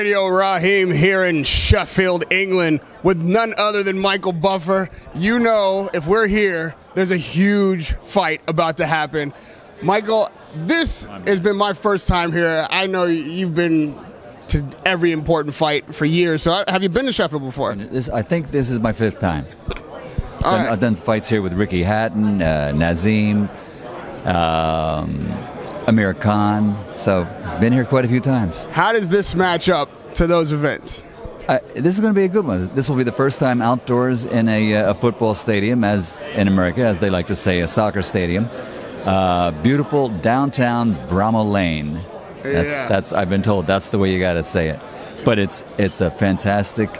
Radio. Rahim here in Sheffield, England, with none other than Michael Buffer. You know, if we're here, there's a huge fight about to happen. Michael, this has been my first time here. I know you've been to every important fight for years. So have you been to Sheffield before? I think this is my fifth time. I've done fights here with Ricky Hatton, Nazim, Amir Khan, so been here quite a few times. How does this match up to those events? This is going to be a good one. This will be the first time outdoors in a football stadium, as in America, as they like to say, a soccer stadium. Beautiful downtown Bramall Lane. That's I've been told that's the way you got to say it. But it's a fantastic,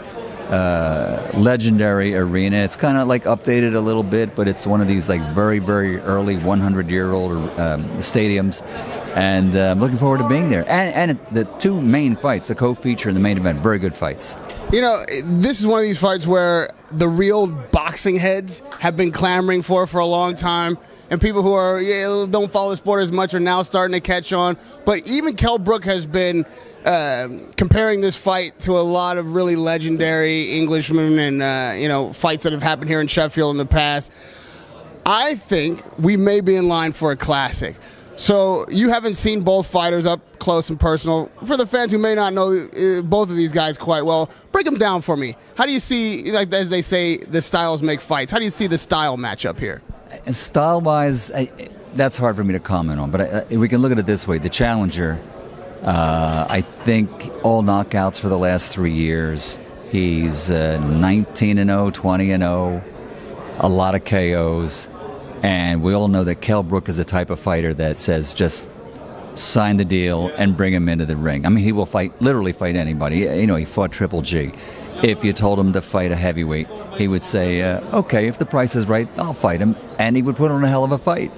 legendary arena. It's kind of like updated a little bit, but it's one of these like very, very early 100-year-old stadiums. And I'm looking forward to being there. And the two main fights, the co-feature and the main event, very good fights. You know, this is one of these fights where the real boxing heads have been clamoring for a long time. And people who don't follow the sport as much are now starting to catch on. But even KELL BROOK has been comparing this fight to a lot of really legendary Englishmen and, fights that have happened here in Sheffield in the past. I think we may be in line for a classic. So you haven't seen both fighters up close and personal. For the fans who may not know both of these guys quite well, break them down for me. How do you see, like as they say, the styles make fights? How do you see the style matchup here? Style-wise, that's hard for me to comment on. But we can look at it this way. The challenger, I think all knockouts for the last 3 years. He's 19-0, 20-0, a lot of KOs. And we all know that KELL BROOK is the type of fighter that says just sign the deal and bring him into the ring. I mean, he will literally fight anybody. You know, he fought Triple G. If you told him to fight a heavyweight, he would say, okay, if the price is right, I'll fight him. And he would put on a hell of a fight.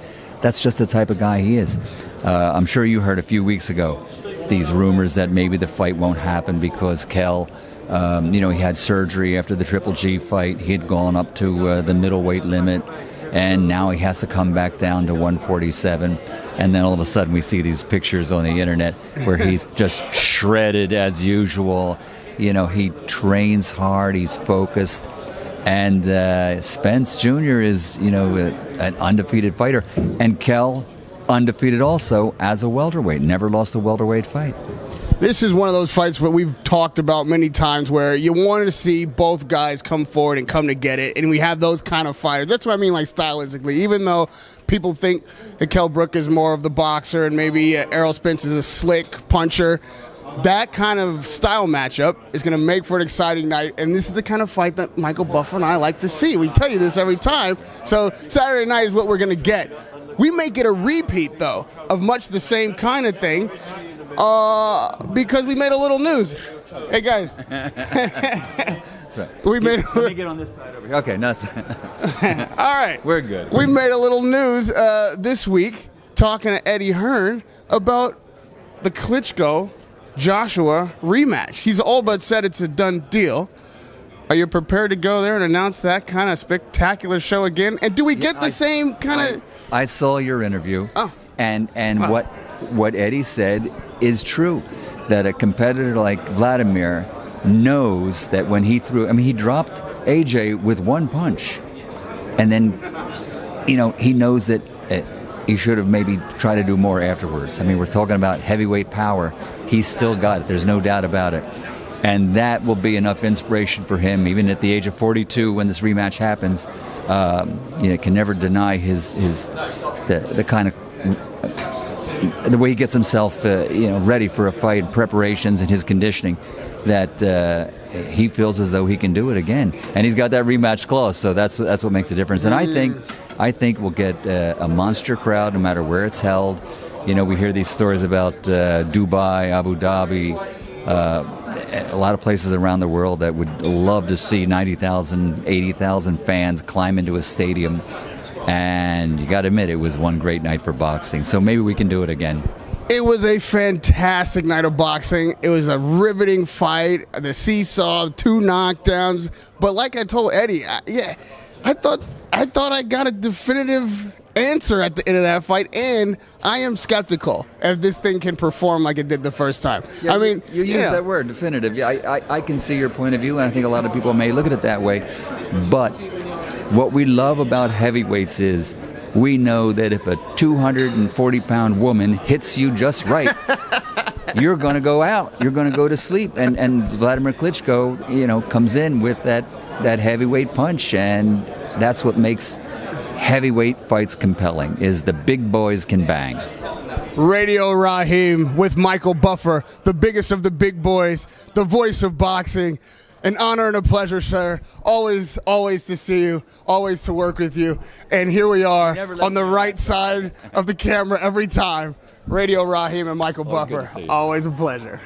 That's just the type of guy he is. I'm sure you heard a few weeks ago these rumors that maybe the fight won't happen because KELL, he had surgery after the Triple G fight. He had gone up to the middleweight limit. And now he has to come back down to 147. And then all of a sudden we see these pictures on the internet where he's just shredded as usual. You know, he trains hard, he's focused. And Spence Jr. is, an undefeated fighter. And KELL, undefeated also as a welterweight. Never lost a welterweight fight. This is one of those fights that we've talked about many times where you wanted to see both guys come forward and come to get it, and we have those kind of fighters. That's what I mean, like stylistically. Even though people think that KELL BROOK is more of the boxer and maybe ERROL SPENCE is a slick puncher, that kind of style matchup is going to make for an exciting night, and this is the kind of fight that Michael Buffer and I like to see. We tell you this every time, so Saturday night is what we're going to get. We may get a repeat, though, of much the same kind of thing, because we made a little news. Hey guys, that's right. We made. Let me get on this side over here. Okay, nuts. All right, we're good. We made a little news this week, talking to Eddie Hearn about the Klitschko Joshua rematch. He's all but said it's a done deal. Are you prepared to go there and announce that kind of spectacular show again? And do we get the same kind of? I saw your interview. Oh. And wow. What Eddie said is true, that a competitor like Vladimir knows that when he he dropped AJ with one punch, and then, he knows that he should have maybe tried to do more afterwards. I mean, we're talking about heavyweight power. He's still got it. There's no doubt about it. And that will be enough inspiration for him, even at the age of 42, when this rematch happens. Can never deny the kind of the way he gets himself, ready for a fight, preparations, and his conditioning, that he feels as though he can do it again. And he's got that rematch clause, so that's what makes the difference. And I think we'll get a monster crowd, no matter where it's held. We hear these stories about Dubai, Abu Dhabi, a lot of places around the world that would love to see 90,000, 80,000 fans climb into a stadium. And you got to admit, it was one great night for boxing. So maybe we can do it again. It was a fantastic night of boxing. It was a riveting fight. The seesaw, 2 knockdowns. But like I told Eddie, I thought I got a definitive answer at the end of that fight, and I am skeptical if this thing can perform like it did the first time. Yeah, I mean, you use that word, definitive. I can see your point of view, and I think a lot of people may look at it that way. But what we love about heavyweights is we know that if a 240-pound woman hits you just right, you're going to go out. You're going to go to sleep. And Vladimir Klitschko, comes in with that heavyweight punch, and that's what makes heavyweight fights compelling, is the big boys can bang. Radio Rahim with Michael Buffer, the biggest of the big boys, the voice of boxing. An honor and a pleasure, sir. Always to see you, always to work with you. And here we are on the right side of the camera every time. Radio Rahim and Michael Buffer. Always a pleasure.